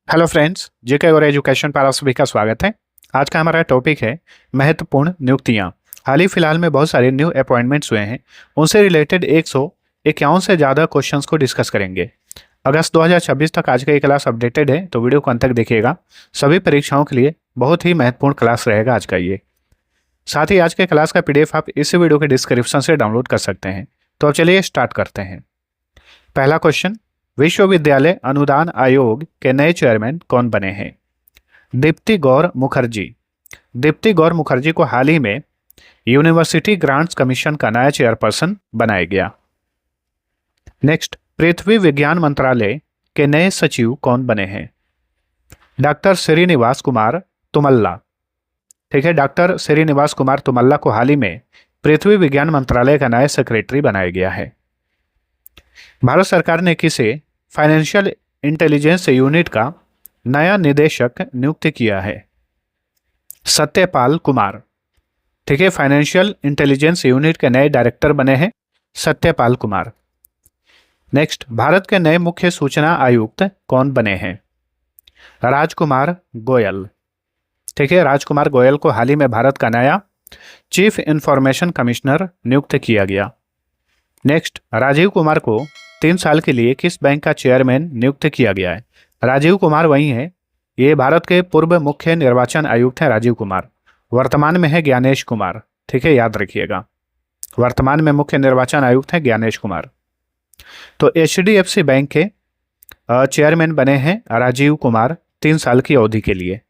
Hello friends, जेके और education पर आप सभी का स्वागत है। आज का हमारा टॉपिक है महत्वपूर्ण नियुक्तियां। हाल ही फिलहाल में बहुत सारे न्यू अपॉइंटमेंट्स हुए हैं, उनसे रिलेटेड 151 से ज़्यादा क्वेश्चंस को डिस्कस करेंगे। अगस्त 2026 तक आज का ये क्लास अपडेटेड है, तो वीडियो को अंत तक देखिएगा। सभी परीक्षाओं के लिए बहुत ही महत्वपूर्ण क्लास रहेगा आज का ये। साथ ही आज के क्लास का पीडीएफ आप इस वीडियो के डिस्क्रिप्शन से डाउनलोड कर सकते हैं। तो अब चलिए स्टार्ट करते हैं। पहला क्वेश्चन, विश्वविद्यालय अनुदान आयोग के नए चेयरमैन कौन बने हैं? दीप्ति गौर मुखर्जी। दीप्ति गौर मुखर्जी को हाल ही में यूनिवर्सिटी ग्रांट्स कमीशन का नया चेयरपर्सन बनाया गया। नेक्स्ट, पृथ्वी विज्ञान मंत्रालय के नए सचिव कौन बने हैं? डॉक्टर श्रीनिवास कुमार तुमल्ला। ठीक है, डॉक्टर श्रीनिवास कुमार तुमल्ला को हाल ही में पृथ्वी विज्ञान मंत्रालय का नया सेक्रेटरी बनाया गया है। भारत सरकार ने किसे फाइनेंशियल इंटेलिजेंस यूनिट का नया निदेशक नियुक्त किया है? सत्यपाल कुमार। ठीक है, फाइनेंशियल इंटेलिजेंस यूनिट के नए डायरेक्टर बने हैं सत्यपाल कुमार। नेक्स्ट, भारत के नए मुख्य सूचना आयुक्त कौन बने हैं? राजकुमार गोयल। ठीक है, राजकुमार गोयल को हाल ही में भारत का नया चीफ इंफॉर्मेशन कमिश्नर नियुक्त किया गया। नेक्स्ट, राजीव कुमार को 3 साल के लिए किस बैंक का चेयरमैन नियुक्त किया गया है? राजीव कुमार वही हैं, ये भारत के पूर्व मुख्य निर्वाचन आयुक्त हैं राजीव कुमार। वर्तमान में है ज्ञानेश कुमार। ठीक है, याद रखिएगा, वर्तमान में मुख्य निर्वाचन आयुक्त हैं ज्ञानेश कुमार। तो एचडीएफसी बैंक के चेयरमैन बने हैं राजीव कुमार 3 साल की अवधि के लिए।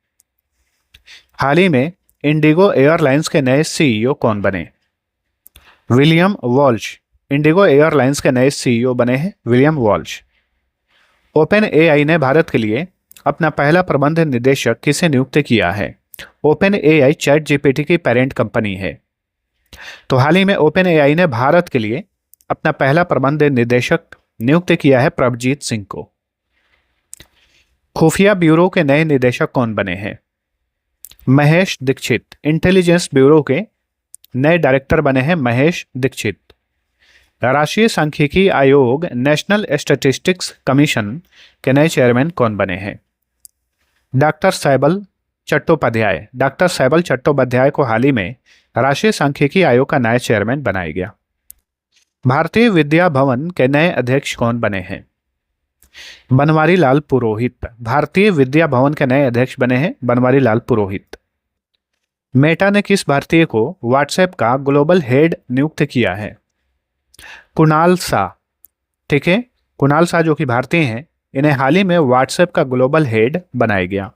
हाल ही में इंडिगो एयरलाइंस के नए सीईओ कौन बने? William Walsh. इंडिगो एयरलाइंस के नए सीईओ बने हैं विलियम वॉल्श। ओपन एआई ने भारत के लिए अपना पहला प्रबंध निदेशक किसे नियुक्त किया है? ओपन एआई चैट जीपीटी की पेरेंट कंपनी है। तो हाल ही में ओपन एआई ने भारत के लिए अपना पहला प्रबंध निदेशक नियुक्त किया है प्रभजीत सिंह को। खुफिया ब्यूरो के नए निदेशक कौन बने हैं? महेश दीक्षित। इंटेलिजेंस ब्यूरो के नए डायरेक्टर बने हैं महेश दीक्षित। राष्ट्रीय सांख्यिकी आयोग नेशनल स्टैटिस्टिक्स कमीशन के नए चेयरमैन कौन बने हैं? डॉक्टर सैबल चट्टोपाध्याय। डॉक्टर सैबल चट्टोपाध्याय को हाल ही में राष्ट्रीय सांख्यिकी आयोग का नया चेयरमैन बनाया गया। भारतीय विद्या भवन के नए अध्यक्ष कौन बने हैं? बनवारी लाल पुरोहित। भारतीय विद्या भवन के नए अध्यक्ष बने हैं बनवारी लाल पुरोहित। मेटा ने किस भारतीय को व्हाट्सएप का ग्लोबल हेड नियुक्त किया है? कुणाल शाह। ठीक है, कुणाल शाह जो कि भारतीय हैं, इन्हें हाल ही में व्हाट्सएप का ग्लोबल हेड बनाया गया।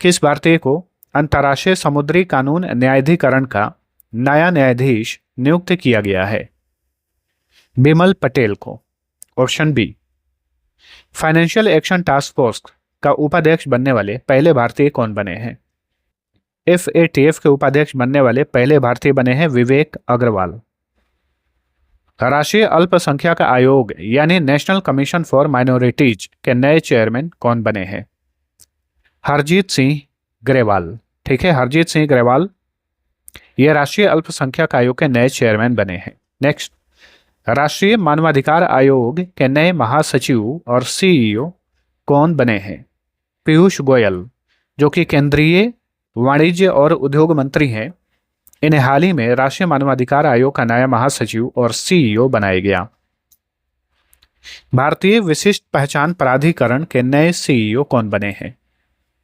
किस भारतीय को अंतर्राष्ट्रीय समुद्री कानून न्यायाधिकरण का नया न्यायाधीश नियुक्त किया गया है? बिमल पटेल को। Option B. Financial action task force का उपाध्यक्ष बनने वाले पहले भारतीय कौन बने हैं? एफएटीएफ के उपाध्यक्ष बनने वाले पहले भारतीय बने हैं विवेक अग्रवाल। राष्ट्रीय अल्पसंख्यक आयोग यानी नेशनल कमीशन फॉर माइनॉरिटीज के नए चेयरमैन कौन बने हैं? हरजीत सिंह ग्रेवाल। ठीक है, हरजीत सिंह ग्रेवाल ये राष्ट्रीय अल्पसंख्यक आयोग के नए चेयरमैन बने हैं। नेक्स्ट, राष्ट्रीय मानवाधिकार आयोग के नए महासचिव और सीईओ कौन बने हैं? पीयूष गोयल जो कि केंद्रीय वाणिज्य और उद्योग मंत्री हैं, इन्हें हाल ही में राष्ट्रीय मानवाधिकार आयोग का नया महासचिव और सीईओ बनाया गया। भारतीय विशिष्ट पहचान प्राधिकरण के नए सीईओ कौन बने हैं?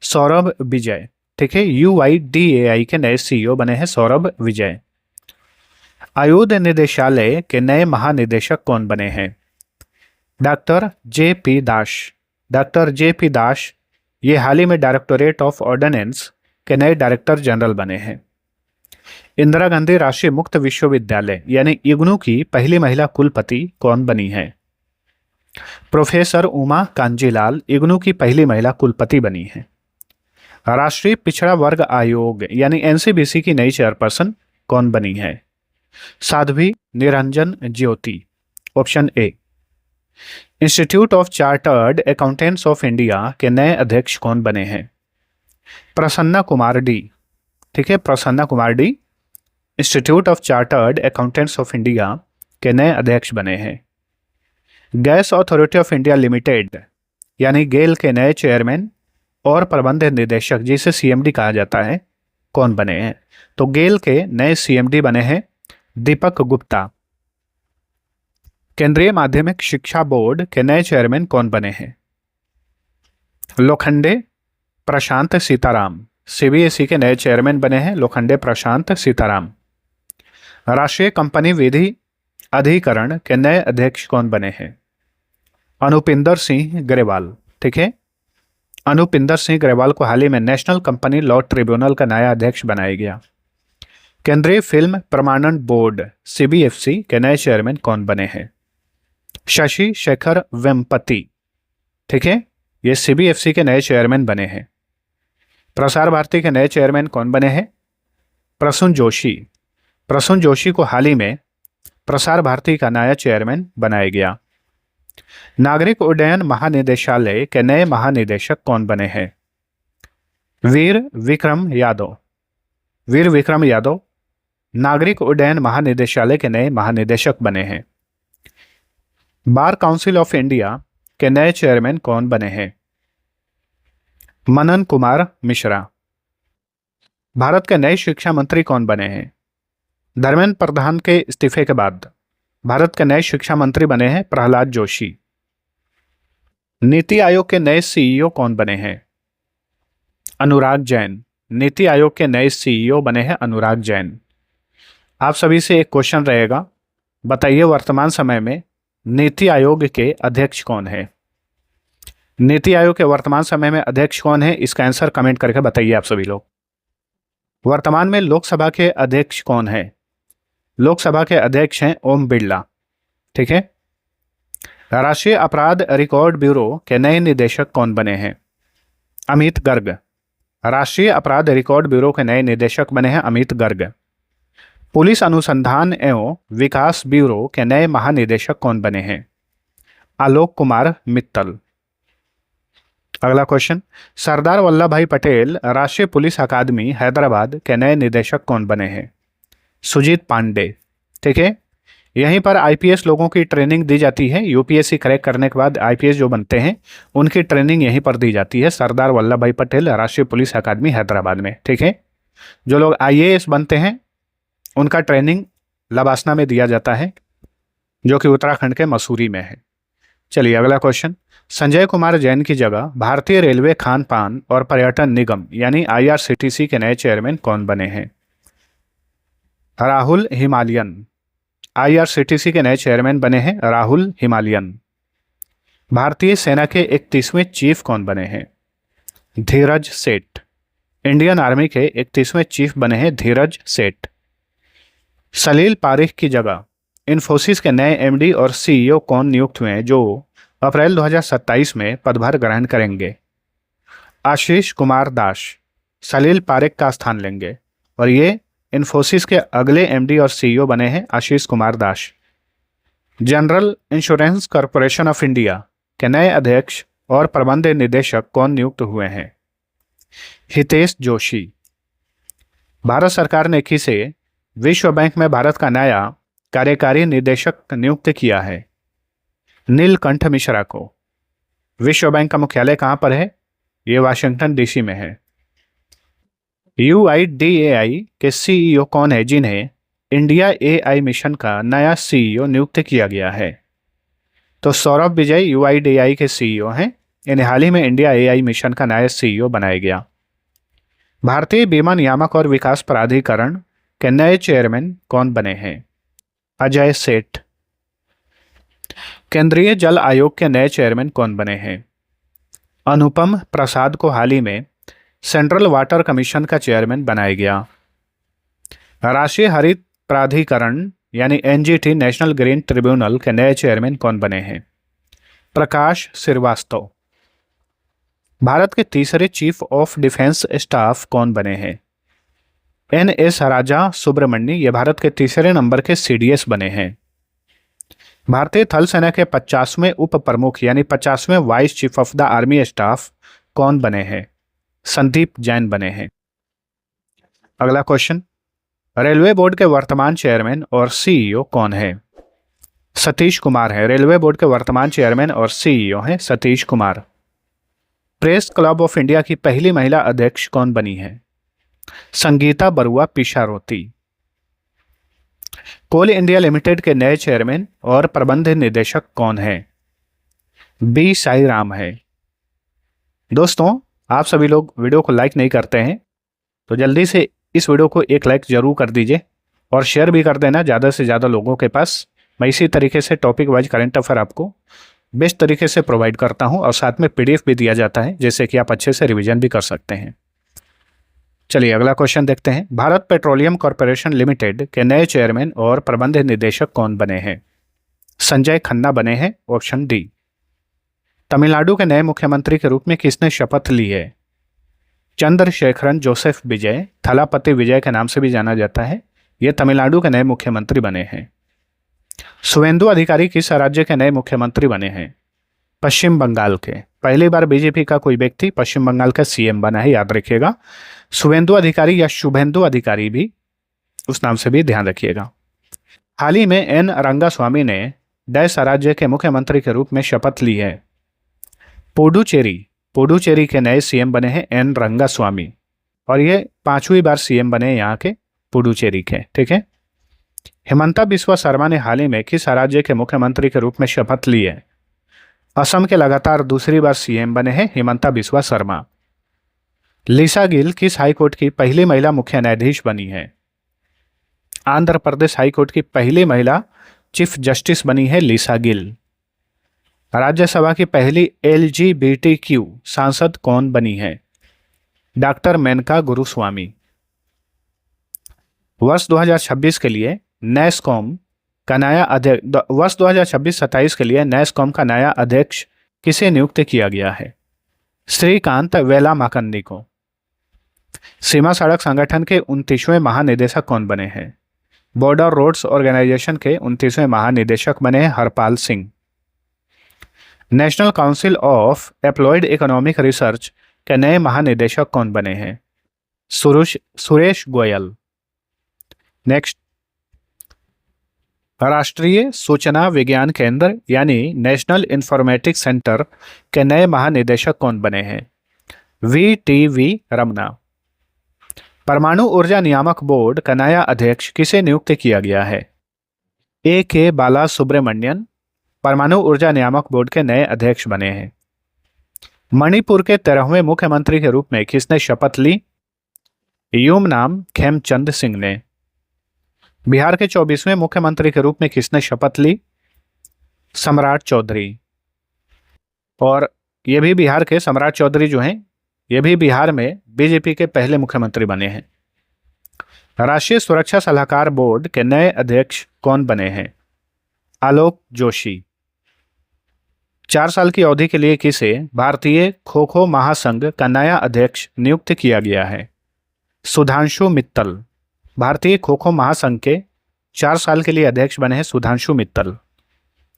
सौरभ विजय। ठीक है, यूआईडीएआई के नए सीईओ बने हैं सौरभ विजय। आयुध निदेशालय के नए महानिदेशक कौन बने हैं? डॉक्टर जेपी दास। डॉक्टर जेपी दास ये हाल ही में डायरेक्टोरेट ऑफ ऑर्डिनेंस के नए डायरेक्टर जनरल बने हैं। इंदिरा गांधी राष्ट्रीय मुक्त विश्वविद्यालय यानी इग्नू की पहली महिला कुलपति कौन बनी है? प्रोफेसर उमा कांजीलाल इग्नू की पहली महिला कुलपति बनी है। राष्ट्रीय पिछड़ा वर्ग आयोग यानी एनसीबीसी की नई चेयरपर्सन कौन बनी है? Sadhvi Niranjan Jyoti. Option A. Institute of chartered accountants of India के नए अध्यक्ष कौन बने हैं? प्रसन्ना कुमार डी। ठीक है, Prasanna Kumar D institute of chartered accountants of India के नए अध्यक्ष बने हैं। Gas authority of India limited यानी गेल के नए चेयरमैन और प्रबंध निदेशक, जिसे सीएमडी कहा जाता है, कौन बने हैं? तो गेल के नए सीएमडी बने हैं दीपक गुप्ता। केंद्रीय माध्यमिक शिक्षा बोर्ड के नए चेयरमैन कौन बने हैं? लोखंडे प्रशांत सीताराम। सीबीएसई के नए चेयरमैन बने हैं लोखंडे प्रशांत सीताराम। राष्ट्रीय कंपनी विधि अधिकरण के नए अध्यक्ष कौन बने हैं? अनुपिंदर सिंह ग्रेवाल। ठीक है, अनुपिंदर सिंह ग्रेवाल को हाल ही में नेशनल कंपनी लॉ ट्रिब्यूनल का नया अध्यक्ष बनाया गया। केंद्रीय फिल्म प्रमाणन बोर्ड सीबीएफसी के नए चेयरमैन कौन बने हैं? शशि शेखर वेम्पति। ठीक है, ये सीबीएफसी के नए चेयरमैन बने हैं। प्रसार भारती के नए चेयरमैन कौन बने हैं? प्रसून जोशी। प्रसून जोशी को हाल ही में प्रसार भारती का नया चेयरमैन बनाया गया। नागरिक उड्डयन महानिदेशालय के नए महानिदेशक कौन बने हैं? वीर विक्रम यादव। वीर विक्रम यादव नागरिक उड्डयन महानिदेशालय के नए महानिदेशक बने हैं। बार काउंसिल ऑफ इंडिया के नए चेयरमैन कौन बने हैं? मनन कुमार मिश्रा। भारत के नए शिक्षा मंत्री कौन बने हैं? धर्मेंद्र प्रधान के इस्तीफे के बाद भारत के नए शिक्षा मंत्री बने हैं प्रहलाद जोशी। नीति आयोग के नए सीईओ कौन बने हैं? अनुराग जैन। नीति आयोग के नए सीईओ बने हैं अनुराग जैन। आप सभी से एक क्वेश्चन रहेगा, बताइए वर्तमान समय में नीति आयोग के अध्यक्ष कौन है? नीति आयोग के वर्तमान समय में अध्यक्ष कौन है, इसका आंसर कमेंट करके बताइए आप सभी लोग। वर्तमान में लोकसभा के अध्यक्ष कौन है? लोकसभा के अध्यक्ष हैं ओम बिरला। ठीक है, राष्ट्रीय अपराध रिकॉर्ड ब्यूरो के नए निदेशक कौन बने हैं? अमित गर्ग। राष्ट्रीय अपराध रिकॉर्ड ब्यूरो के नए निदेशक बने हैं अमित गर्ग। पुलिस अनुसंधान एवं विकास ब्यूरो के नए महानिदेशक कौन बने हैं? आलोक कुमार मित्तल। अगला क्वेश्चन, सरदार वल्लभ भाई पटेल राष्ट्रीय पुलिस अकादमी हैदराबाद के नए निदेशक कौन बने हैं? सुजीत पांडे। ठीक है, यहीं पर आईपीएस लोगों की ट्रेनिंग दी जाती है। यूपीएससी क्रैक करने के बाद आईपीएस जो बनते हैं उनकी ट्रेनिंग यहीं पर दी जाती है, सरदार वल्लभ भाई पटेल राष्ट्रीय पुलिस अकादमी हैदराबाद में। ठीक है, जो लोग आईएएस बनते हैं उनका ट्रेनिंग लबासना में दिया जाता है, जो कि उत्तराखंड के मसूरी में है। चलिए अगला क्वेश्चन, संजय कुमार जैन की जगह भारतीय रेलवे खान पान और पर्यटन निगम यानी आईआरसीटीसी के नए चेयरमैन कौन बने हैं? राहुल हिमालयन। आईआरसीटीसी के नए चेयरमैन बने हैं राहुल हिमालयन। भारतीय सेना के 31वें चीफ कौन बने हैं? धीरज सेठ। इंडियन आर्मी के 31वें चीफ बने हैं धीरज सेठ। सलील पारेख की जगह इन्फोसिस के नए एमडी और सीईओ कौन नियुक्त हुए हैं, जो अप्रैल 2027 में पदभार ग्रहण करेंगे? आशीष कुमार दास सलील पारेख का स्थान लेंगे और ये इन्फोसिस के अगले एमडी और सीईओ बने हैं Ashish Kumar Das. General insurance corporation of India के नए अध्यक्ष और प्रबंध निदेशक कौन नियुक्त हुए हैं? हितेश जोशी। भारत सरकार ने किसे विश्व बैंक में भारत का नया कार्यकारी निदेशक नियुक्त किया है? नीलकंठ मिश्रा को। विश्व बैंक का मुख्यालय कहां पर है? ये वाशिंगटन डीसी में है। यूआईडीएआई के सीईओ कौन है जिन्हें इंडिया एआई मिशन का नया सीईओ नियुक्त किया गया है? तो सौरभ विजय यूआईडीएआई के सीईओ हैं। इन्हें हाल ही में इंडिया एआई मिशन का नया सीईओ बनाया गया। भारतीय बीमा नियामक और विकास प्राधिकरण के नए चेयरमैन कौन बने हैं? अजय सेठ। केंद्रीय जल आयोग के नए चेयरमैन कौन बने हैं? अनुपम प्रसाद को हाल ही में सेंट्रल वाटर कमीशन का चेयरमैन बनाया गया। राष्ट्रीय हरित प्राधिकरण यानी एनजीटी नेशनल ग्रीन ट्रिब्यूनल के नए चेयरमैन कौन बने हैं? प्रकाश श्रीवास्तव। भारत के तीसरे चीफ ऑफ डिफेंस स्टाफ कौन बने हैं? एनएस राजा सुब्रमण्य ये भारत के तीसरे नंबर के सीडीएस बने हैं। भारतीय थल सेना के 50वें उप प्रमुख यानी 50वें vice chief of the army staff कौन बने हैं? संदीप जैन बने हैं। अगला क्वेश्चन, रेलवे बोर्ड के वर्तमान चेयरमैन और सीईओ कौन है? सतीश कुमार है। रेलवे बोर्ड के वर्तमान चेयरमैन और सीईओ हैं Satish Kumar. Press club of India की पहली महिला अध्यक्ष कौन बनी है? संगीता बरुआ पिशारोती। कोल इंडिया लिमिटेड के नए चेयरमैन और प्रबंध निदेशक कौन है? बी साई राम है। दोस्तों, आप सभी लोग वीडियो को लाइक नहीं करते हैं तो जल्दी से इस वीडियो को एक लाइक जरूर कर दीजिए और शेयर भी कर देना ज़्यादा से ज़्यादा लोगों के पास। मैं इसी तरीके से टॉपिक वाइज करंट अफेयर आपको बेस्ट तरीके से प्रोवाइड करता हूं और साथ में पीडीएफ भी दिया जाता है जिससे कि आप अच्छे से रिवीजन भी कर सकते हैं। चलिए अगला क्वेश्चन देखते हैं। भारत पेट्रोलियम कॉर्पोरेशन लिमिटेड के नए चेयरमैन और प्रबंध निदेशक कौन बने हैं? संजय खन्ना बने हैं, ऑप्शन डी। तमिलनाडु के नए मुख्यमंत्री के रूप में किसने शपथ ली है? चंद्रशेखरन जोसेफ विजय, थलापति विजय के नाम से भी जाना जाता है। ये तमिलनाडु के नए मुख्यमंत्री बने हैं। शुवेंदु अधिकारी किस राज्य के नए मुख्यमंत्री बने हैं? पश्चिम बंगाल के। पहली बार बीजेपी का कोई व्यक्ति पश्चिम बंगाल का सीएम बना है, याद रखिएगा। शुवेंदु अधिकारी या शुभेंदु अधिकारी भी, उस नाम से भी ध्यान रखिएगा। हाल ही में एन रंगास्वामी ने डैश राज्य के मुख्यमंत्री के रूप में शपथ ली है? पुडुचेरी के नए सीएम बने हैं एन रंगास्वामी और ये 5वीं बार सीएम बने यहाँ के पुडुचेरी के। ठीक है। हिमंता बिस्वा शर्मा ने हाल ही में किस राज्य के मुख्यमंत्री के रूप में शपथ ली है? असम के लगातार दूसरी बार सीएम बने हैं हिमंता बिस्वा शर्मा। लिसा गिल किस हाईकोर्ट की पहली महिला मुख्य न्यायाधीश बनी है? आंध्र प्रदेश हाईकोर्ट की पहली महिला चीफ जस्टिस बनी है लिसा गिल। राज्यसभा की पहली LGBTQ सांसद कौन बनी है? डॉक्टर मेनका गुरुस्वामी। वर्ष 2026 के लिए नैस्कॉम का नया अध्यक्ष, वर्ष 2026-27 के लिए नैस्कॉम का नया अध्यक्ष किसे नियुक्त किया गया है? श्रीकांत वेलामाकन्नी को। सीमा सड़क संगठन के 29वें महानिदेशक कौन बने हैं? बॉर्डर रोड्स ऑर्गेनाइजेशन के 29वें महानिदेशक बने हैं Harpal Singh. National council of employed economic research के नए महानिदेशक कौन बने हैं? सुरेश गोयल। नेक्स्ट, राष्ट्रीय सूचना विज्ञान केंद्र यानी नेशनल इंफॉर्मेटिक्स सेंटर के नए महानिदेशक कौन बने हैं? VTV रमना। परमाणु ऊर्जा नियामक बोर्ड का नया अध्यक्ष किसे नियुक्त किया गया है? AK बाला सुब्रमण्यन परमाणु ऊर्जा नियामक बोर्ड के नए अध्यक्ष बने हैं। मणिपुर के 13वें मुख्यमंत्री के रूप में किसने शपथ ली? यूमनाम खेमचंद सिंह ने। बिहार के 24वें मुख्यमंत्री के रूप में किसने शपथ ली? सम्राट चौधरी। और ये भी बिहार के सम्राट चौधरी जो हैं, ये भी बिहार में बीजेपी के पहले मुख्यमंत्री बने हैं। राष्ट्रीय सुरक्षा सलाहकार बोर्ड के नए अध्यक्ष कौन बने हैं? आलोक जोशी। 4 साल की अवधि के लिए किसे भारतीय खो खो महासंघ का नया अध्यक्ष नियुक्त किया गया है? सुधांशु मित्तल। भारतीय खो खो महासंघ के 4 साल के लिए अध्यक्ष बने हैं सुधांशु मित्तल।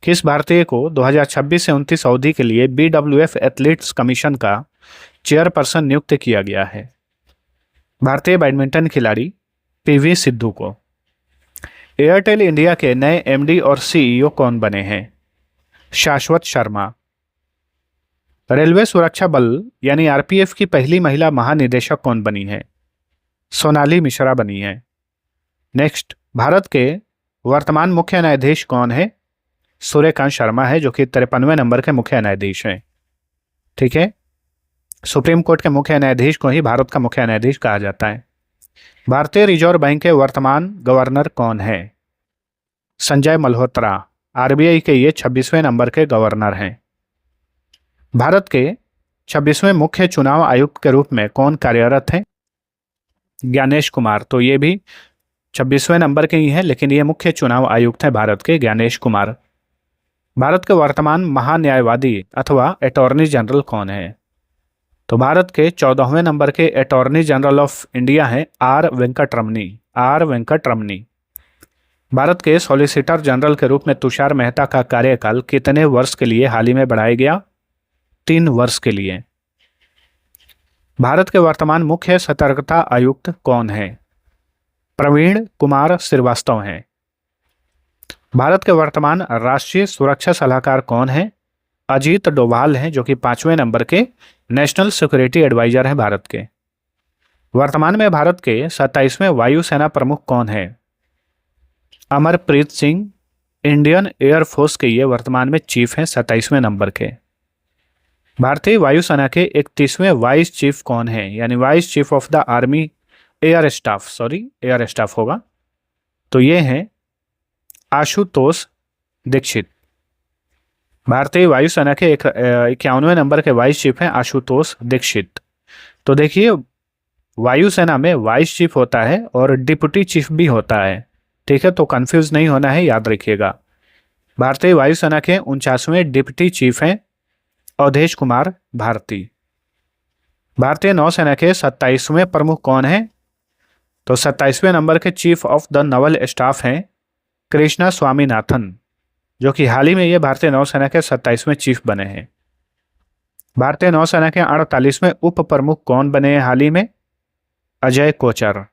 किस भारतीय को 2026 से 29 अवधि के लिए BWF एथलीट्स कमीशन का चेयरपर्सन नियुक्त किया गया है? भारतीय बैडमिंटन खिलाड़ी PV सिद्धू को। एयरटेल इंडिया के नए MD और CEO कौन बने हैं? शाश्वत शर्मा। रेलवे सुरक्षा बल यानी RPF की पहली महिला महानिदेशक कौन बनी है? सोनाली मिश्रा बनी है। नेक्स्ट, भारत के वर्तमान मुख्य न्यायाधीश कौन है? सूर्यकांत शर्मा है जो कि 53वें नंबर के मुख्य न्यायाधीश हैं। ठीक है। सुप्रीम कोर्ट के मुख्य न्यायाधीश को ही भारत का मुख्य न्यायाधीश कहा जाता है। भारतीय रिजर्व बैंक के वर्तमान गवर्नर कौन है? संजय मल्होत्रा। RBI के ये 26वें नंबर के गवर्नर हैं। भारत के 26वें मुख्य चुनाव आयुक्त के रूप में कौन कार्यरत है? ज्ञानेश कुमार। तो ये भी 26वें नंबर के ही हैं, लेकिन ये मुख्य चुनाव आयुक्त हैं भारत के, ज्ञानेश कुमार। भारत के वर्तमान महान्यायवादी अथवा अटॉर्नी जनरल कौन है? तो भारत के 14वें नंबर के अटॉर्नी जनरल ऑफ इंडिया हैं R वेंकट रमनी। भारत के सॉलिसिटर जनरल के रूप में तुषार मेहता का कार्यकाल कितने वर्ष के लिए हाल ही में बढ़ाया गया? 3 वर्ष के लिए। भारत के वर्तमान मुख्य सतर्कता आयुक्त कौन है? प्रवीण कुमार श्रीवास्तव हैं। भारत के वर्तमान राष्ट्रीय सुरक्षा सलाहकार कौन है? अजीत डोभाल हैं, जो कि 5वें नंबर के नेशनल सिक्योरिटी एडवाइजर हैं भारत के। वर्तमान में भारत के 27वें वायुसेना प्रमुख कौन है? अमरप्रीत सिंह, इंडियन एयरफोर्स के ये वर्तमान में चीफ हैं 27वें नंबर के। भारतीय वायुसेना के 31वें वाइस चीफ कौन है, यानी vice chief of the army air staff, air staff होगा, तो ये हैं आशुतोष दीक्षित। भारतीय वायुसेना के 51वें नंबर के वाइस चीफ हैं आशुतोष दीक्षित। तो देखिए, वायुसेना में वाइस चीफ होता है और डिप्टी चीफ भी होता है, ठीक है, तो कंफ्यूज नहीं होना है, याद रखिएगा। भारतीय वायुसेना के 49वें डिप्टी चीफ हैं अवधेश कुमार भारती। भारतीय नौसेना के 27वें प्रमुख कौन है? तो 27वें नंबर के chief of the Naval staff हैं कृष्णा स्वामीनाथन, जो कि हाल ही में ये भारतीय नौसेना के 27वें चीफ बने हैं। भारतीय नौसेना के 48वें उप प्रमुख कौन बने हैं हाल ही में? अजय कोचर।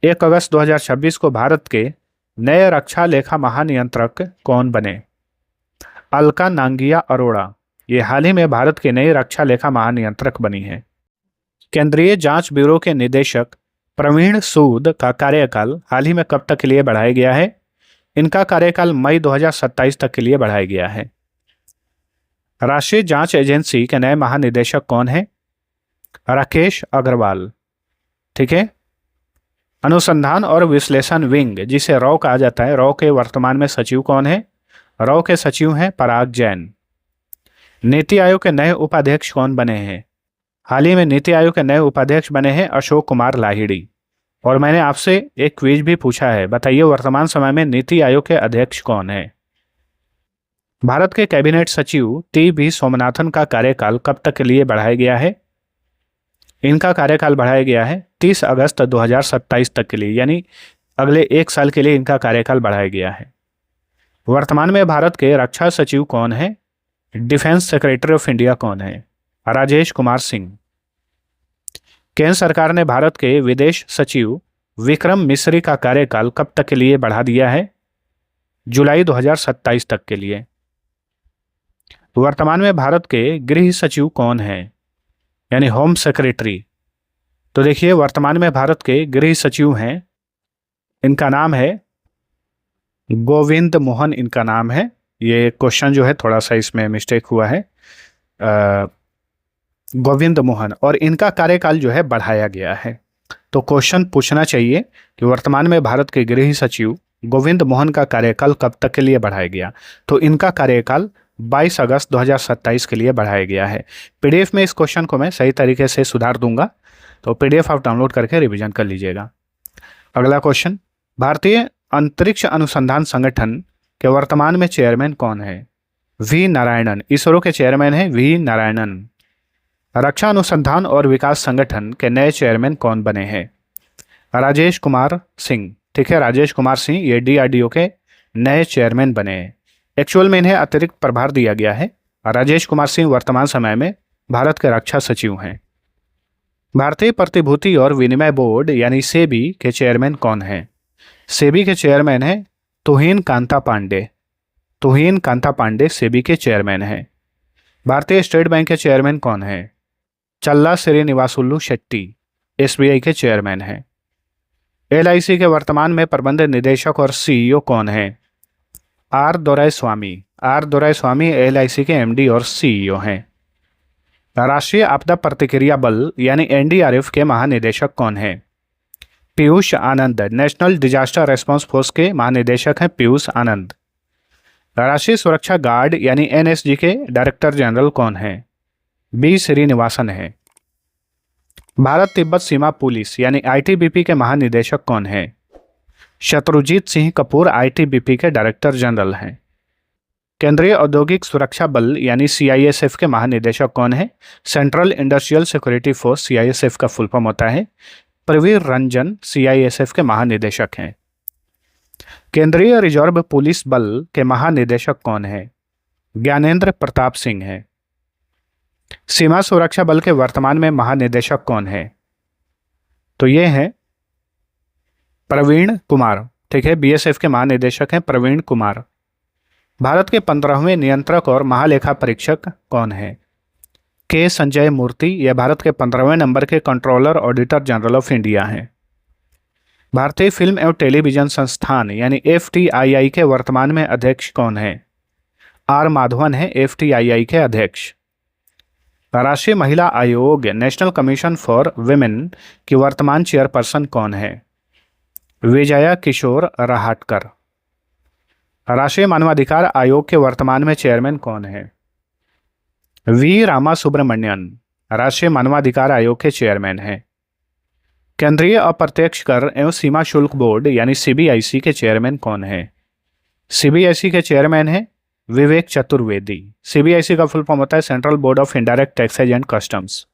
1 अगस्त 2026 को भारत के नए रक्षा लेखा महानियंत्रक कौन बने? अलका नांगिया अरोड़ा, ये हाल ही में भारत के नए रक्षा लेखा महानियंत्रक बनी है। केंद्रीय जांच ब्यूरो के निदेशक प्रवीण सूद का कार्यकाल हाल ही में कब तक के लिए बढ़ाया गया है? इनका कार्यकाल मई 2027 तक के लिए बढ़ाया गया है। राष्ट्रीय जांच एजेंसी के नए महानिदेशक कौन है? राकेश अग्रवाल, ठीक है। अनुसंधान और विश्लेषण विंग, जिसे रॉ कहा जाता है, रॉ के वर्तमान में सचिव कौन है? रॉ के सचिव हैं पराग जैन। नीति आयोग के नए उपाध्यक्ष कौन बने हैं? हाल ही में नीति आयोग के नए उपाध्यक्ष बने हैं अशोक कुमार लाहिड़ी। और मैंने आपसे एक क्विज भी पूछा है, बताइए वर्तमान समय में नीति आयोग के अध्यक्ष कौन है? भारत के कैबिनेट सचिव टी.बी. सोमनाथन का कार्यकाल कब तक के लिए बढ़ाया गया है? इनका कार्यकाल बढ़ाया गया है 30 अगस्त 2027 तक के लिए, यानी अगले 1 साल के लिए इनका कार्यकाल बढ़ाया गया है। वर्तमान में भारत के रक्षा सचिव कौन है? डिफेंस सेक्रेटरी ऑफ इंडिया कौन है? राजेश कुमार सिंह। केंद्र सरकार ने भारत के विदेश सचिव विक्रम मिश्री का कार्यकाल कब तक के लिए बढ़ा दिया है? जुलाई 2027 तक के लिए। वर्तमान में भारत के गृह सचिव कौन है, यानी होम सेक्रेटरी? तो देखिए, वर्तमान में भारत के गृह सचिव हैं, इनका नाम है गोविंद मोहन, इनका नाम है। ये क्वेश्चन जो है थोड़ा सा इसमें मिस्टेक हुआ है, गोविंद मोहन, और इनका कार्यकाल जो है बढ़ाया गया है। तो क्वेश्चन पूछना चाहिए कि वर्तमान में भारत के गृह सचिव गोविंद मोहन का कार्यकाल कब तक के लिए बढ़ाया गया? तो इनका कार्यकाल 22 अगस्त 2027 के लिए बढ़ाया गया है। पीडीएफ में इस क्वेश्चन को मैं सही तरीके से सुधार दूंगा, तो पीडीएफ आप डाउनलोड करके रिवीजन कर लीजिएगा। अगला क्वेश्चन, भारतीय अंतरिक्ष अनुसंधान संगठन के वर्तमान में चेयरमैन कौन है? वी नारायणन। इसरो के चेयरमैन है वी नारायणन। रक्षा अनुसंधान और विकास संगठन के नए चेयरमैन कौन बने हैं? राजेश कुमार सिंह, ठीक है, राजेश कुमार सिंह ये डीआरडीओ के नए चेयरमैन बने हैं। एक्चुअल में इन्हें अतिरिक्त प्रभार दिया गया है। राजेश कुमार सिंह वर्तमान समय में भारत के रक्षा सचिव हैं। भारतीय प्रतिभूति और विनिमय बोर्ड यानी सेबी के चेयरमैन कौन हैं? सेबी के चेयरमैन हैं तुहिन कांता पांडे। तुहिन कांता पांडे सेबी के चेयरमैन हैं। भारतीय स्टेट बैंक के चेयरमैन कौन हैं? चल्ला श्रीनिवासुलु शेट्टी एसबीआई के चेयरमैन हैं। एलआईसी के वर्तमान में प्रबंध निदेशक और सीईओ कौन हैं? R Doraiswamy. R Doraiswamy LIC के एमडी और सीईओ हैं। राष्ट्रीय आपदा प्रतिक्रिया बल यानी एनडीआरएफ के महानिदेशक कौन हैं? पीयूष आनंद। नेशनल डिजास्टर रेस्पॉन्स फोर्स के महानिदेशक हैं पीयूष आनंद। राष्ट्रीय सुरक्षा गार्ड यानी एनएसजी के डायरेक्टर जनरल कौन हैं? बी श्रीनिवासन है। भारत तिब्बत सीमा पुलिस यानी आईटीबीपी के महानिदेशक कौन हैं? शत्रुजीत सिंह कपूर आईटीबीपी के डायरेक्टर जनरल हैं। केंद्रीय औद्योगिक सुरक्षा बल यानी सीआईएसएफ के महानिदेशक कौन है? Central industrial security force CISF का फुल फॉर्म होता है। प्रवीर रंजन सीआईएसएफ के महानिदेशक हैं। केंद्रीय रिजर्व पुलिस बल के महानिदेशक कौन है? ज्ञानेंद्र प्रताप सिंह है। सीमा सुरक्षा बल के वर्तमान में महानिदेशक कौन है? तो ये हैं प्रवीण कुमार, ठीक है, बीएसएफ के महानिदेशक हैं प्रवीण कुमार। भारत के 15वें नियंत्रक और महालेखा परीक्षक कौन है? के संजय मूर्ति। यह भारत के 15वें नंबर के controller auditor general of India हैं। भारतीय फिल्म एवं टेलीविजन संस्थान यानी FTII के वर्तमान में अध्यक्ष कौन है? R माधवन है FTII के अध्यक्ष। राष्ट्रीय महिला आयोग नेशनल कमीशन फॉर विमेन की वर्तमान चेयरपर्सन कौन है? विजया किशोर रहाटकर। राष्ट्रीय मानवाधिकार आयोग के वर्तमान में चेयरमैन कौन है? वी रामा सुब्रमण्यन राष्ट्रीय मानवाधिकार आयोग के चेयरमैन हैं। केंद्रीय अप्रत्यक्ष कर एवं सीमा शुल्क बोर्ड यानी CBIC के चेयरमैन कौन है? CBIC के चेयरमैन हैं विवेक चतुर्वेदी। CBIC का फुल फॉर्म होता है central board of indirect taxes and customs.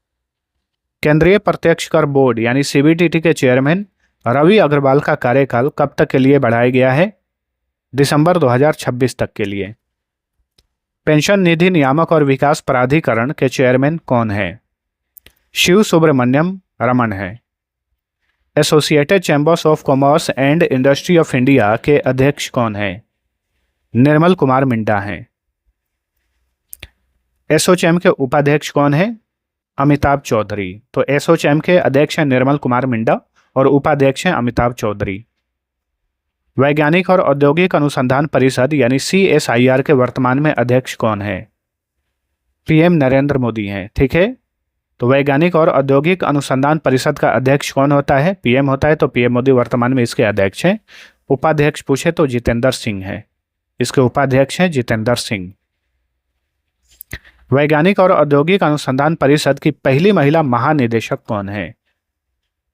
केंद्रीय प्रत्यक्ष कर बोर्ड यानी CBDT के चेयरमैन रवि अग्रवाल का कार्यकाल कब तक के लिए बढ़ाया गया है? दिसंबर 2026 तक के लिए। पेंशन निधि नियामक और विकास प्राधिकरण के चेयरमैन कौन है? शिव सुब्रमण्यम रमन है। Associated chambers of commerce and industry of India के अध्यक्ष कौन है? निर्मल कुमार मिंडा हैं। एसोचैम के उपाध्यक्ष कौन है? अमिताभ चौधरी। तो एसोचैम के अध्यक्ष हैं निर्मल कुमार मिंडा और उपाध्यक्ष हैं अमिताभ चौधरी। वैज्ञानिक और औद्योगिक अनुसंधान परिषद यानी CSIR के वर्तमान में अध्यक्ष कौन है? PM नरेंद्र मोदी हैं। ठीक है, तो वैज्ञानिक और औद्योगिक अनुसंधान परिषद का अध्यक्ष कौन होता है? PM होता है, तो PM मोदी वर्तमान में इसके अध्यक्ष हैं। उपाध्यक्ष पूछे तो जितेंद्र सिंह है, इसके उपाध्यक्ष हैं जितेंद्र सिंह। वैज्ञानिक और औद्योगिक अनुसंधान परिषद की पहली महिला महानिदेशक कौन है?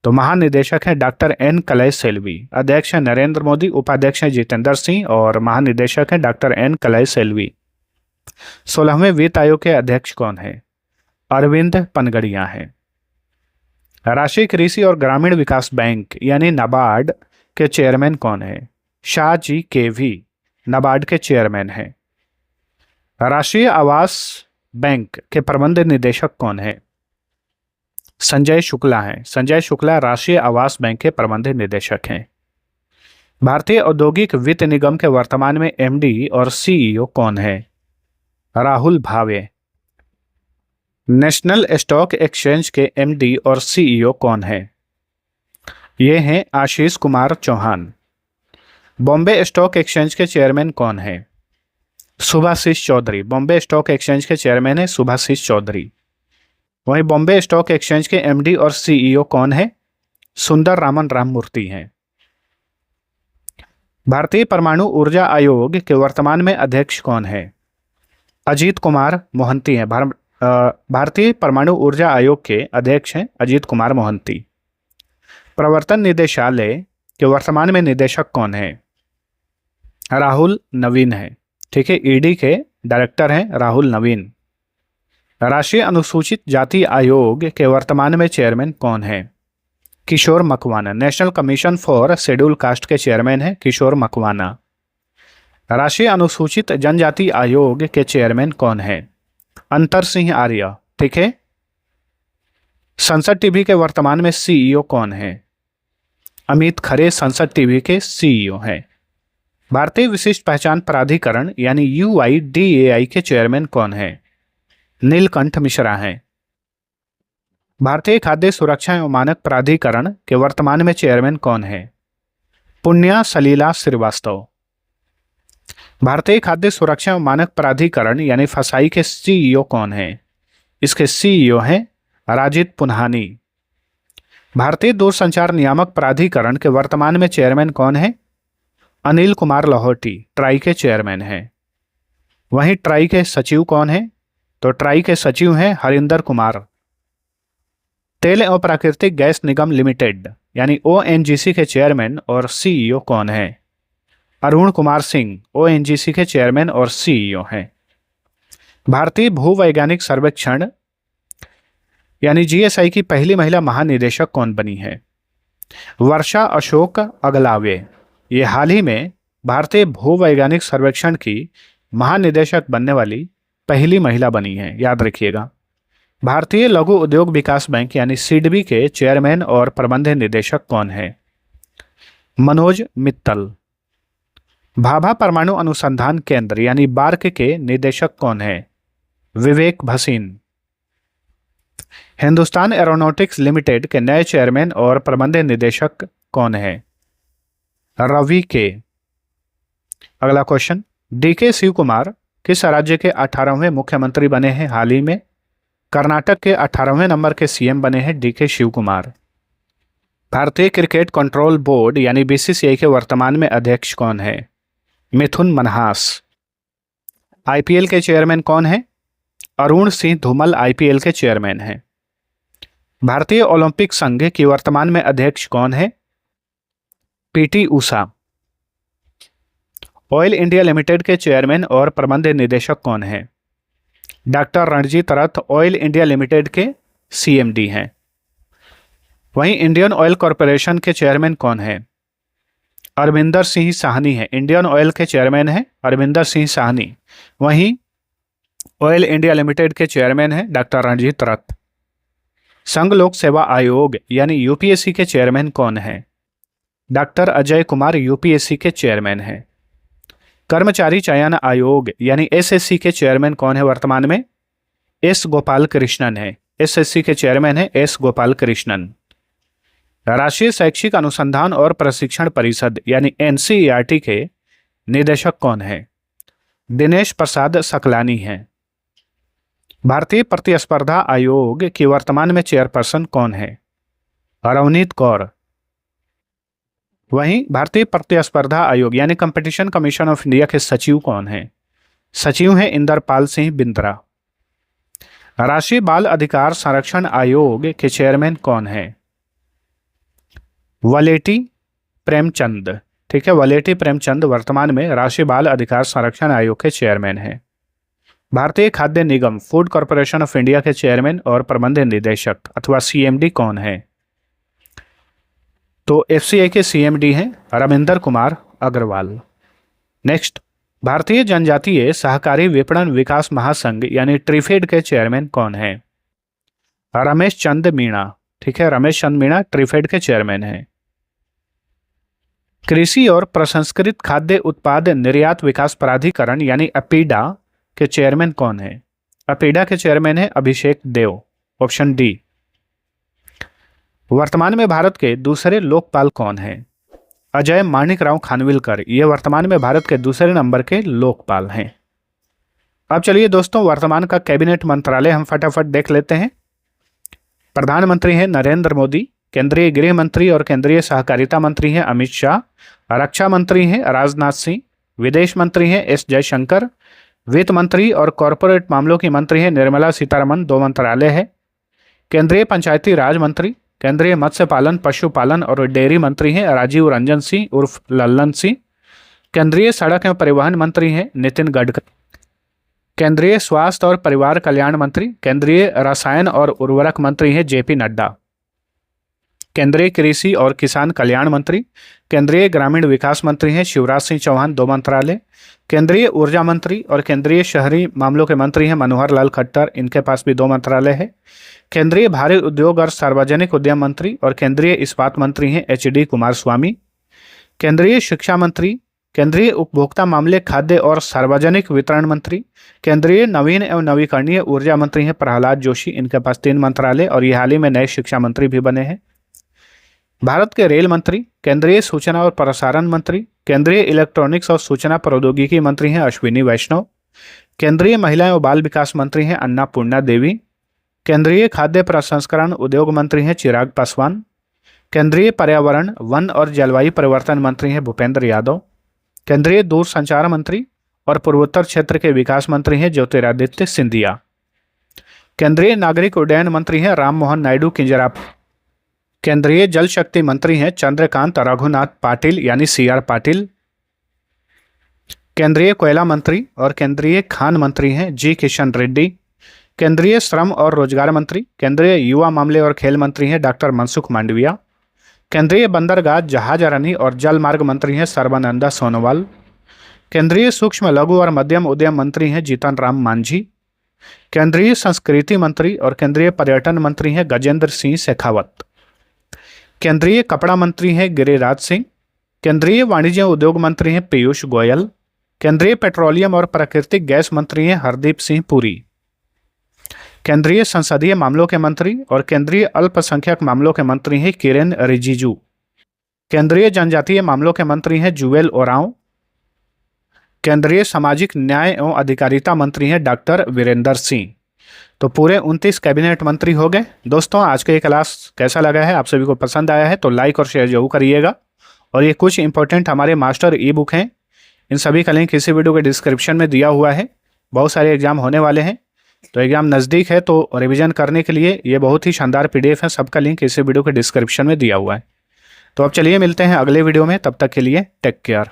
तो महानिदेशक हैं डॉक्टर N कलय सेल्वी। अध्यक्ष हैं नरेंद्र मोदी, उपाध्यक्ष हैं जितेंद्र सिंह और महानिदेशक हैं डॉक्टर N कलय सेल्वी। 16वें वित्त आयोग के अध्यक्ष कौन है? अरविंद पनगड़िया हैं। राष्ट्रीय कृषि और ग्रामीण विकास बैंक यानी नाबार्ड के चेयरमैन कौन है? शाह जी KV नाबार्ड के चेयरमैन हैं। राष्ट्रीय आवास बैंक के प्रबंध निदेशक कौन है? संजय शुक्ला हैं। संजय शुक्ला राष्ट्रीय आवास बैंक के प्रबंध निदेशक हैं। भारतीय औद्योगिक वित्त निगम के वर्तमान में MD और CEO कौन है? राहुल भावे। नेशनल स्टॉक एक्सचेंज के MD और CEO कौन है? ये हैं आशीष कुमार चौहान। बॉम्बे स्टॉक एक्सचेंज के चेयरमैन कौन है? सुभाषिष चौधरी। बॉम्बे स्टॉक एक्सचेंज के चेयरमैन है सुभाषिष चौधरी। वहीं बॉम्बे स्टॉक एक्सचेंज के MD और CEO कौन है? सुंदर रामन राममूर्ति हैं। भारतीय परमाणु ऊर्जा आयोग के वर्तमान में अध्यक्ष कौन है? अजीत कुमार मोहंती हैं। भारतीय परमाणु ऊर्जा आयोग के अध्यक्ष हैं अजीत कुमार मोहंती। प्रवर्तन निदेशालय के वर्तमान में निदेशक कौन है? राहुल नवीन है। ठीक है, ED के डायरेक्टर हैं राहुल नवीन। राष्ट्रीय अनुसूचित जाति आयोग के वर्तमान में चेयरमैन कौन है? Kishore Makwana. National commission for scheduled caste के चेयरमैन हैं किशोर मकवाना। राष्ट्रीय अनुसूचित जनजाति आयोग के चेयरमैन कौन है? अंतर सिंह आर्य। ठीक है। संसद टीवी के वर्तमान में CEO कौन है? अमित खरे संसद टीवी के CEO हैं। भारतीय विशिष्ट पहचान प्राधिकरण यानी UIDAI के चेयरमैन कौन है? नीलकंठ मिश्रा हैं। भारतीय खाद्य सुरक्षा एवं मानक प्राधिकरण के वर्तमान में चेयरमैन कौन है? पुण्या सलीला श्रीवास्तव। भारतीय खाद्य सुरक्षा एवं मानक प्राधिकरण यानी फसाई के CEO कौन है? इसके CEO हैं राजित पुन्हानी। भारतीय दूरसंचार नियामक प्राधिकरण के वर्तमान में चेयरमैन कौन है? अनिल कुमार लाहौटी ट्राई के चेयरमैन हैं। वहीं ट्राई के सचिव कौन है? तो ट्राई के सचिव हैं हरिंदर कुमार। तेल एवं प्राकृतिक गैस निगम लिमिटेड यानी ONGC के चेयरमैन और CEO कौन है? अरुण कुमार सिंह ONGC के चेयरमैन और CEO हैं। भारतीय भूवैज्ञानिक सर्वेक्षण यानी GSI की पहली महिला महानिदेशक कौन बनी है? वर्षा अशोक अगलावे। ये हाल ही में भारतीय भूवैज्ञानिक सर्वेक्षण की महानिदेशक बनने वाली पहली महिला बनी है, याद रखिएगा। भारतीय लघु उद्योग विकास बैंक यानी SIDBI के चेयरमैन और प्रबंध निदेशक कौन है? मनोज मित्तल। भाभा परमाणु अनुसंधान केंद्र यानी बार्क के निदेशक कौन है? विवेक भसीन। हिंदुस्तान एरोनॉटिक्स लिमिटेड के नए चेयरमैन और प्रबंध निदेशक कौन है? रवि के। अगला क्वेश्चन, डीके शिव कुमार किस राज्य के 18वें मुख्यमंत्री बने हैं हाल ही में? कर्नाटक के 18वें नंबर के सीएम बने हैं डीके शिव कुमार। भारतीय क्रिकेट कंट्रोल बोर्ड यानी बीसीसीआई के वर्तमान में अध्यक्ष कौन है? मिथुन मनहास। आईपीएल के चेयरमैन कौन है? अरुण सिंह धूमल आईपीएल के चेयरमैन हैं। भारतीय ओलंपिक संघ की वर्तमान में अध्यक्ष कौन है? PT Usha. Oil India limited के चेयरमैन और प्रबंध निदेशक कौन है? डॉक्टर रणजीत रथ ऑयल इंडिया लिमिटेड के सीएमडी हैं। वहीं इंडियन ऑयल कॉरपोरेशन के चेयरमैन कौन है? अरविंदर सिंह साहनी है। इंडियन ऑयल के चेयरमैन हैं अरविंदर सिंह साहनी। वहीं ऑयल इंडिया लिमिटेड के चेयरमैन हैं डॉक्टर रणजीत रथ। संघ लोक सेवा आयोग यानी यूपीएससी के चेयरमैन कौन है? डॉक्टर अजय कुमार यूपीएससी के चेयरमैन हैं। कर्मचारी चयन आयोग यानी एसएससी के चेयरमैन कौन है वर्तमान में? एस गोपाल कृष्णन है। एसएससी के चेयरमैन है एस गोपाल कृष्णन। राष्ट्रीय शैक्षिक अनुसंधान और प्रशिक्षण परिषद यानी एनसीईआरटी के निदेशक कौन है? दिनेश प्रसाद सकलानी हैं। भारतीय प्रतिस्पर्धा आयोग की वर्तमान में चेयरपर्सन कौन है? रवनीत कौर। वहीं भारतीय प्रतिस्पर्धा आयोग यानी कंपटीशन कमीशन ऑफ इंडिया के सचिव कौन हैं? सचिव हैं इंदरपाल सिंह बिंद्रा। राष्ट्रीय बाल अधिकार संरक्षण आयोग के चेयरमैन कौन है? वलेटी प्रेमचंद। ठीक है, वलेटी प्रेमचंद वर्तमान में राष्ट्रीय बाल अधिकार संरक्षण आयोग के चेयरमैन हैं। भारतीय खाद्य निगम फूड कॉरपोरेशन ऑफ इंडिया के चेयरमैन और प्रबंध निदेशक अथवा सीएमडी कौन है? तो एफसीआई के सीएमडी हैं रविंदर कुमार अग्रवाल। नेक्स्ट, भारतीय जनजातीय सहकारी विपणन विकास महासंघ यानी ट्रिफेड के चेयरमैन कौन है? रमेश चंद मीणा। ठीक है, रमेश चंद मीणा ट्रिफेड के चेयरमैन हैं। कृषि और प्रसंस्कृत खाद्य उत्पाद निर्यात विकास प्राधिकरण यानी अपीडा के चेयरमैन कौन है? अपीडा के चेयरमैन है अभिषेक देव। Option D. वर्तमान में भारत के दूसरे लोकपाल कौन है? अजय माणिकराव खानविलकर। ये वर्तमान में भारत के दूसरे नंबर के लोकपाल हैं। अब चलिए दोस्तों, वर्तमान का कैबिनेट मंत्रालय हम फटाफट देख लेते हैं। प्रधानमंत्री हैं नरेंद्र मोदी। केंद्रीय गृह मंत्री और केंद्रीय सहकारिता मंत्री हैं अमित शाह। रक्षा मंत्री हैं राजनाथ सिंह। विदेश मंत्री हैं एस जयशंकर। वित्त मंत्री और कॉरपोरेट मामलों की मंत्री हैं निर्मला सीतारमण। 2 मंत्रालय है। केंद्रीय पंचायती राज मंत्री, केंद्रीय मत्स्य पालन पशुपालन और डेयरी मंत्री हैं राजीव रंजन सिंह उर्फ लल्लन सिंह। केंद्रीय सड़क एवं परिवहन मंत्री हैं नितिन गडकरी। केंद्रीय स्वास्थ्य और परिवार कल्याण मंत्री, केंद्रीय रसायन और उर्वरक मंत्री हैं जेपी नड्डा। केंद्रीय कृषि और किसान कल्याण मंत्री, केंद्रीय ग्रामीण विकास मंत्री हैं शिवराज सिंह चौहान। 2 मंत्रालय। केंद्रीय ऊर्जा मंत्री और केंद्रीय शहरी मामलों के मंत्री हैं मनोहर लाल खट्टर। इनके पास भी 2 मंत्रालय है। केंद्रीय भारी उद्योग और सार्वजनिक उद्यम मंत्री और केंद्रीय इस्पात मंत्री हैं एचडी कुमारस्वामी। केंद्रीय शिक्षा मंत्री, केंद्रीय उपभोक्ता मामले खाद्य और सार्वजनिक वितरण मंत्री, केंद्रीय नवीन एवं नवीकरणीय ऊर्जा मंत्री हैं प्रहलाद जोशी। इनके पास 3 मंत्रालय और ये हाल ही में नए शिक्षा मंत्री भी बने हैं। भारत के रेल मंत्री, केंद्रीय सूचना और प्रसारण मंत्री, केंद्रीय इलेक्ट्रॉनिक्स और सूचना प्रौद्योगिकी मंत्री हैं अश्विनी वैष्णव। केंद्रीय महिला एवं बाल विकास मंत्री हैं अन्नापूर्णा देवी। केंद्रीय खाद्य प्रसंस्करण उद्योग मंत्री हैं चिराग पासवान। केंद्रीय पर्यावरण वन और जलवायु परिवर्तन मंत्री हैं भूपेंद्र यादव। केंद्रीय दूरसंचार मंत्री और पूर्वोत्तर क्षेत्र के विकास मंत्री हैं ज्योतिरादित्य सिंधिया। केंद्रीय नागरिक उड्डयन मंत्री हैं राममोहन नायडू किंजराप। केंद्रीय जल शक्ति मंत्री हैं चंद्रकांत रघुनाथ पाटिल यानी सीआर पाटिल। केंद्रीय कोयला मंत्री और केंद्रीय खान मंत्री हैं जी किशन रेड्डी। केंद्रीय श्रम और रोजगार मंत्री, केंद्रीय युवा मामले और खेल मंत्री हैं डॉक्टर मनसुख मांडविया। केंद्रीय बंदरगाह जहाजरानी और जल मार्ग मंत्री हैं सर्बानंदा सोनोवाल। केंद्रीय सूक्ष्म लघु और मध्यम उद्यम मंत्री हैं जीतन राम मांझी। केंद्रीय संस्कृति मंत्री और केंद्रीय पर्यटन मंत्री हैं गजेंद्र सिंह शेखावत। केंद्रीय कपड़ा मंत्री हैं गिरिराज सिंह। केंद्रीय वाणिज्य उद्योग मंत्री हैं पीयूष गोयल। केंद्रीय पेट्रोलियम और प्राकृतिक गैस मंत्री हैं हरदीप सिंह पुरी। केंद्रीय संसदीय मामलों के मंत्री और केंद्रीय अल्पसंख्यक मामलों के मंत्री हैं किरेन रिजिजू। केंद्रीय जनजातीय मामलों के मंत्री हैं जुएल ओरांव। केंद्रीय सामाजिक न्याय एवं अधिकारिता मंत्री हैं डॉक्टर वीरेंद्र सिंह। तो पूरे 29 कैबिनेट मंत्री हो गए। दोस्तों, आज का ये क्लास कैसा लगा है, आप सभी को पसंद आया है तो लाइक और शेयर जरूर करिएगा। और ये कुछ इंपॉर्टेंट हमारे मास्टर ई बुक हैं, इन सभी का लिंक इसी वीडियो के डिस्क्रिप्शन में दिया हुआ है। बहुत सारे एग्जाम होने वाले हैं, तो एग्जाम नज़दीक है तो रिवीजन करने के लिए ये बहुत ही शानदार PDF है। सबका लिंक इसी वीडियो के डिस्क्रिप्शन में दिया हुआ है। तो अब चलिए मिलते हैं अगले वीडियो में, तब तक के लिए टेक केयर।